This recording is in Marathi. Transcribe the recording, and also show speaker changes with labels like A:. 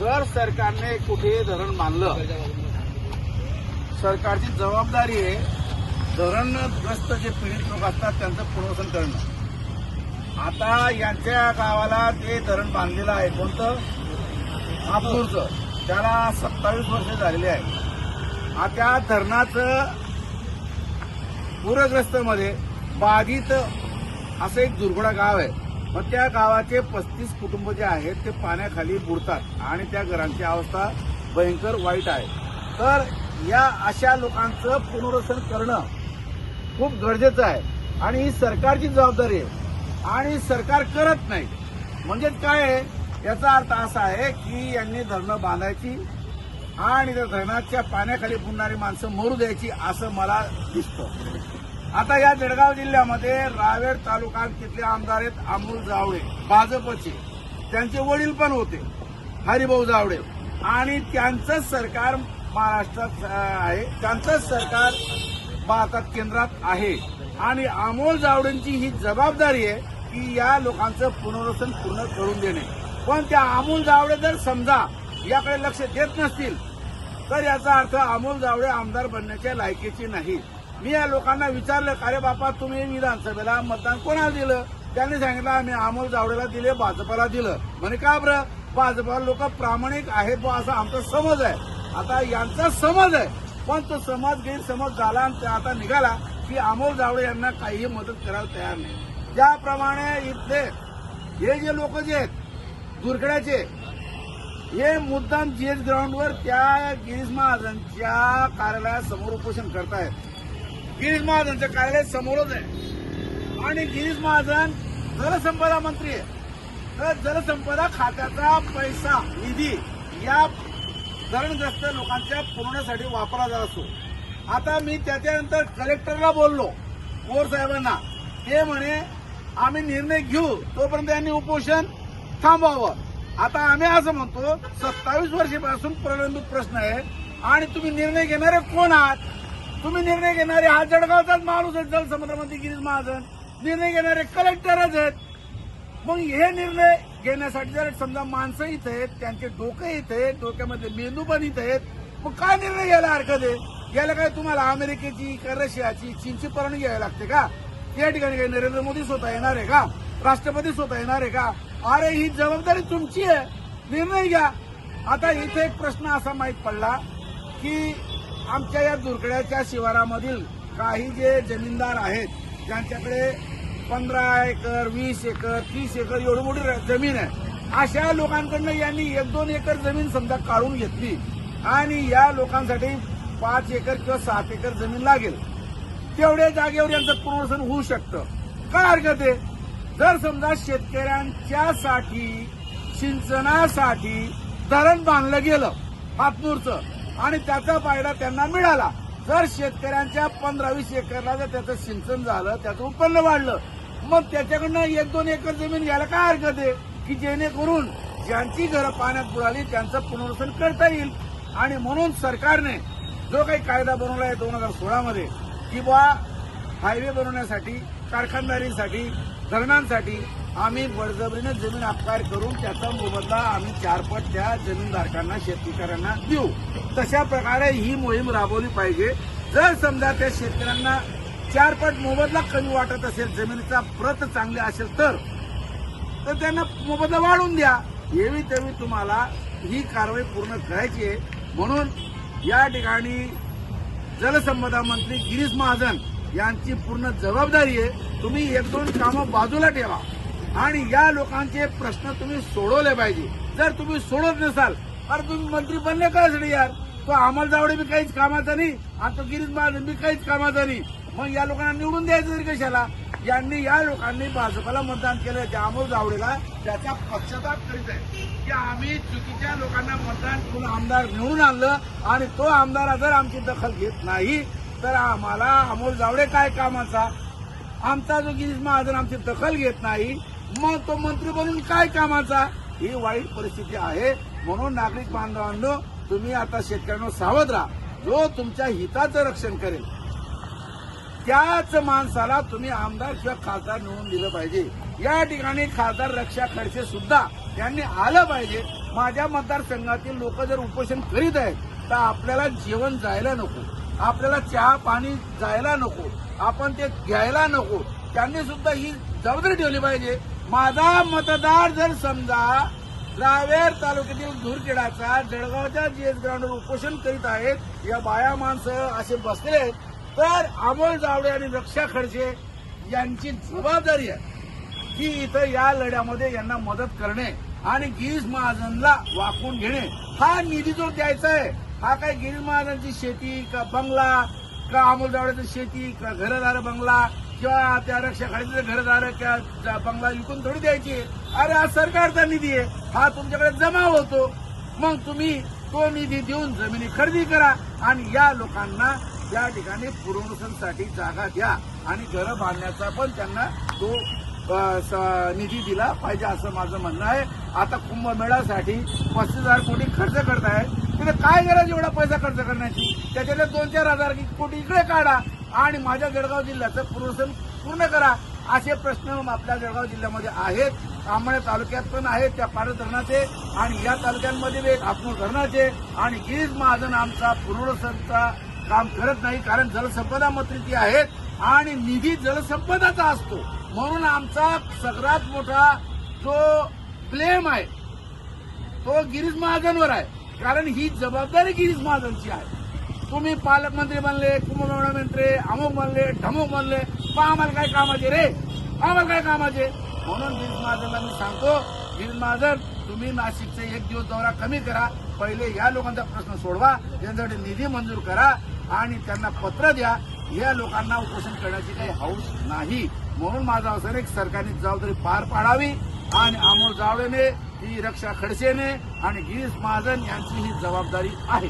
A: जर सरकारने कुठे धरण बांधलं, सरकारची जबाबदारी आहे धरणग्रस्त जे पीडित लोक असतात त्यांचं पुनर्वसन करणं. आता यांच्या गावाला ते धरण बांधलेलं आहे, कोणतं? हातनूरचं. त्याला 27 वर्ष झालेली आहे. त्या धरणाचं पूरग्रस्त मध्ये बाधित असं एक दुर्गुडा गाव आहे. मग त्या गावाचे 35 कुटुंब जे आहेत ते पाण्याखाली बुडतात आणि त्या घरांची अवस्था भयंकर वाईट आहे. तर या अशा लोकांचं पुनर्वसन करणं खूप गरजेचं आहे आणि ही सरकारची जबाबदारी आहे आणि सरकार करत नाही. म्हणजे काय आहे, याचा अर्थ असा आहे की यांनी धरणं बांधायची आणि त्या धरणाच्या पाण्याखाली बुडणारी माणसं मरू द्यायची असं मला दिसतं. आता या जळगाव जिल्ह्यामध्ये रावेर तालुक्यात तिथले आमदार आहेत अमोल जावळे, भाजपचे. त्यांचे वडील पण होते हरिभाऊ जावळे आणि त्यांचं सरकार महाराष्ट्रात आहे, त्यांचं सरकार भारतात केंद्रात आहे आणि अमोल जावळेंची ही जबाबदारी आहे की या लोकांचं पुनर्वसन पूर्ण करून देणे. पण त्या अमोल जावळे जर समजा याकडे लक्ष देत नसतील तर याचा अर्थ अमोल जावळे आमदार बनण्याच्या लायकीचे नाही. मी या लोकांना विचारलं, अरे बापा तुम्ही विधानसभेला मतदान कोणाला दिलं? त्यांनी सांगितलं आम्ही अमोल जावळेला दिले, भाजपाला दिलं. म्हणे का बरं? भाजपा लोक प्रामाणिक आहेत बुवा असा आमचा समज आहे. आता यांचा समज आहे पण तो समज गैरसमज झाला आणि आता निघाला की अमोल जावळे यांना काहीही मदत करायला तयार नाही. ज्याप्रमाणे इथले हे जे लोक जे आहेत दुर्गड्याचे, हे मुद्दाम जीएस ग्राउंडवर त्या गिरीश महाजनच्या कार्यालयासमोर उपोषण करतायत. गिरीश महाजनच्या कार्यालय समोरच आहे आणि गिरीश महाजन जलसंपदा मंत्री आहे. तर जलसंपदा खात्याचा पैसा निधी या धरणग्रस्त लोकांच्या पुरवण्यासाठी वापरला जात असतो. आता मी त्याच्यानंतर कलेक्टरला बोललो, मोर साहेबांना. ते म्हणे आम्ही निर्णय घेऊ तोपर्यंत यांनी उपोषण थांबवावं. आता आम्ही असं म्हणतो 27 वर्षापासून प्रलंबित प्रश्न आहे आणि तुम्ही निर्णय घेणारे कोण आहात? तुम्ही निर्णय घेणारे हा जळगावचाच माणूस आहे, जलसमुद्रमंत्री गिरीश महाजन. निर्णय घेणारे कलेक्टरच आहेत. मग हे निर्णय घेण्यासाठी जर समजा माणसं इथे आहेत, त्यांचे डोके इथे आहेत, डोक्यामध्ये मेंदू पण इथे आहेत, मग काय निर्णय घ्यायला हरकत आहे? याला काय तुम्हाला अमेरिकेची का रशियाची चीनची परवानगी घ्यावी लागते का? या ठिकाणी काही नरेंद्र मोदी स्वतः येणार आहे का? राष्ट्रपती स्वतः येणार आहे का? अरे ही जबाबदारी तुमची आहे, निर्णय घ्या. आता इथे एक प्रश्न असा माहीत पडला की आमच्या या दुर्गड्याच्या शिवारामधील काही जे जमीनदार आहेत ज्यांच्याकडे 15 एकर 20 एकर 30 एकर एवढी मोठी जमीन आहे, अशा लोकांकडनं यांनी 1-2 एकर जमीन समजा काढून घेतली आणि या लोकांसाठी 5 एकर किंवा 7 एकर जमीन लागेल. तेवढ्या जागेवर यांचं पुनर्वसन होऊ शकतं. काय हरकत आहे? जर समजा शेतकऱ्यांच्यासाठी सिंचनासाठी धरण बांधलं गेलं हातनूरचं आणि त्याचा फायदा त्यांना मिळाला, जर शेतकऱ्यांच्या 15-20 एकरला जर त्याचं सिंचन झालं, त्याचं उत्पन्न वाढलं, मग त्याच्याकडनं 1-2 एकर जमीन घ्यायला काय हरकत आहे की जेणेकरून ज्यांची घरं पाण्यात बुडाली त्यांचं पुनर्वसन करता येईल. आणि म्हणून सरकारने जो काही कायदा बनवला आहे 2016 मध्ये की बा हायवे बनवण्यासाठी, कारखानदारीसाठी, धरणांसाठी आम्ही बळजबरीने जमीन अक्वायर करून त्याचा मोबदला आम्ही 4 पट त्या जमीनधारकांना, शेतकऱ्यांना देऊ. तशा प्रकारे ही मोहीम राबवली पाहिजे. जर समजा त्या शेतकऱ्यांना 4 पट मोबदला कमी वाटत असेल, जमिनीचा प्रत चांगली असेल तर त्यांना मोबदला वाढवून द्या. एवी तेवी तुम्हाला ही कारवाई पूर्ण करायची आहे. म्हणून या ठिकाणी जलसंपदा मंत्री गिरीश महाजन यांची पूर्ण जबाबदारी आहे. तुम्ही 1-2 कामं बाजूला ठेवा आणि या लोकांचे प्रश्न तुम्ही सोडवले पाहिजे. जर तुम्ही सोडत नसाल तर तुम्ही मंत्री बनले काय यार? तो अमोल जावळे बी काहीच कामाचा नाही आणि तो गिरीश महाजन बी काहीच कामाचा नाही. मग या लोकांना निवडून द्यायचं तरी कशाला? या लोकांनी भाजपला मतदान केलं, त्या अमोल जावळेला त्याचा पक्षपात करीत आहे की आम्ही चुकीच्या लोकांना मतदान करून आमदार निवडून आणलं आणि तो आमदार जर आमची दखल घेत नाही तर आम्हाला अमोल जावळे काय कामाचा? आमचा जो गिरीश महाजन आमची दखल घेत नाही मग तो मंत्री बनून काय कामाचा? ही वाईट परिस्थिती आहे. म्हणून नागरिक बांधवांनो, तुम्ही आता शेतकऱ्यांना सावध राहा. जो तुमच्या हिताचं रक्षण करेल त्याच माणसाला तुम्ही आमदार किंवा खासदार निवडून दिलं पाहिजे. या ठिकाणी खासदार रक्षा खडसे सुद्धा त्यांनी आलं पाहिजे. माझ्या मतदारसंघातील लोक जर उपोषण करीत आहेत तर आपल्याला जेवण जायला नको, आपल्याला चहा पाणी जायला नको, आपण ते घ्यायला नको. त्यांनी सुद्धा ही जबाबदारी ठेवली पाहिजे. माझा मतदार जर समजा रावेर तालुक्यातील धुरखेडाचा जळगावच्या जीएस ग्राउंडवर उपोषण करीत आहेत, या बाया माणसं असे बसले आहेत, तर अमोल जावडे आणि रक्षा खडसे यांची जबाबदारी आहे की इथं या लढ्यामध्ये यांना मदत करणे आणि गिरीश महाजनला वाकून घेणे. हा निधी जो द्यायचा आहे, हा काय गिरीश महाजनची शेती का बंगला का अमोल जावडेची शेती का घरदार बंगला किंवा त्या रक्षा खडसेचे घरदार किंवा बंगला विकून थोडी द्यायची. अरे हा सरकारचा निधी आहे, हा तुमच्याकडे जमा होतो. मग तुम्ही तो निधी देऊन जमिनी खरेदी करा आणि या लोकांना त्या ठिकाणी पुनर्वसनासाठी जागा द्या आणि घरं बांधण्याचा पण त्यांना तो निधी दिला पाहिजे असं माझं म्हणणं आहे. आता कुंभमेळ्यासाठी 35,000 कोटी खर्च करताय, तिथे काय गरज एवढा पैसा खर्च करण्याची? त्याच्यातले 2-4 हजार कोटी इकडे काढा आणि माझ्या जळगाव जिल्ह्याचं पुनर्वसन पूर्ण करा. असे प्रश्न आपल्या जळगाव जिल्ह्यामध्ये आहेत. आंबणे तालुक्यात पण आहेत त्या पारस धरणाचे आणि या तालुक्यांमध्ये एक हातनूर धरणाचे. आणि गिरीश महाजन आमचा पुनर्वसनचा काम करत नाही, कारण जलसंपदा मंत्री ती आहेत आणि निधी जलसंपदाचा असतो. म्हणून आमचा सगळ्यात मोठा जो ब्लेम आहे तो गिरीश महाजनवर आहे, कारण ही जबाबदारी गिरीश महाजनची आहे. तुम्ही पालकमंत्री बनले, कुंभमेळा मंत्री, अमुक बनले, ढमुक बनले, पण आम्हाला काय कामाचे रे, आम्हाला काय कामाचे? म्हणून गिरीश महाजनला मी सांगतो, गिरीश महाजन तुम्ही नाशिकचे 1 दिवस दौरा कमी करा, पहिले या लोकांचा प्रश्न सोडवा, त्यांच्यासाठी निधी मंजूर करा आणि त्यांना पत्र द्या. या लोकांना उपोषण करण्याची काही हौस नाही. म्हणून माझा असं एक सरकारने जबाबदारी पार पाडावी आणि अमोल जावडेने, ही रक्षा खडसेने आणि गिरीश महाजन यांची ही जबाबदारी आहे.